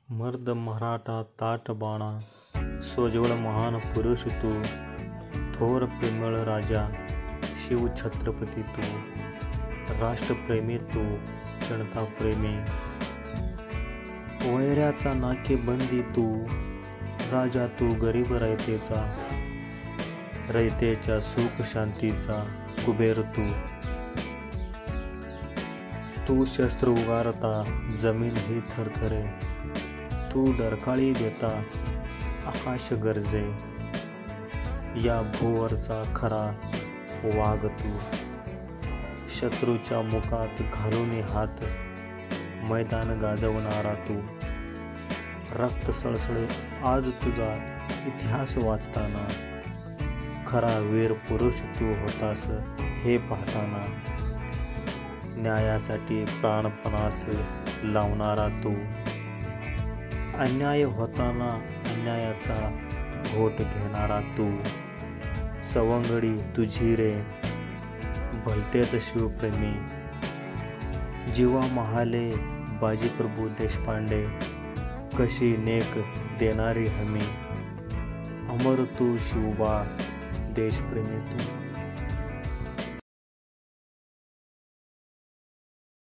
मर्द मराठा ताठ बाणा, सोज्वळ महान पुरुष तू, थोर प्रेमळ राजा, शिव छत्रपती तू, राष्ट्रप्रेमी तू, जनताप्रेमी, वैऱ्याचा नाकेबंदी तू, राजा तू गरीब रयतेच्या सुख शांतीचा कुबेर तू शस्त्र उगारता जमीन ही थरथरे, तू डरकाळी देता आकाश गरजे, या भूवरचा खरा वाघ तू, शत्रूच्या मुखात घालून हात मैदान गाजवणारा तू, रक्त सळसळे आज तुझा इतिहास वाचताना, खरा वीर पुरुष तू होतास हे पाहताना, न्यायासाठी प्राणपणास लावणारा तू, अन्याय होताना अन्यायाचा घोट घेणारा तू, सवंगडी तुझी रे भलतेच शिवप्रेमी, जीवा महाले बाजीप्रभू देशपांडे, कशी नेक देणारी हमी, अमर तू शिवबा देशप्रेमी तू.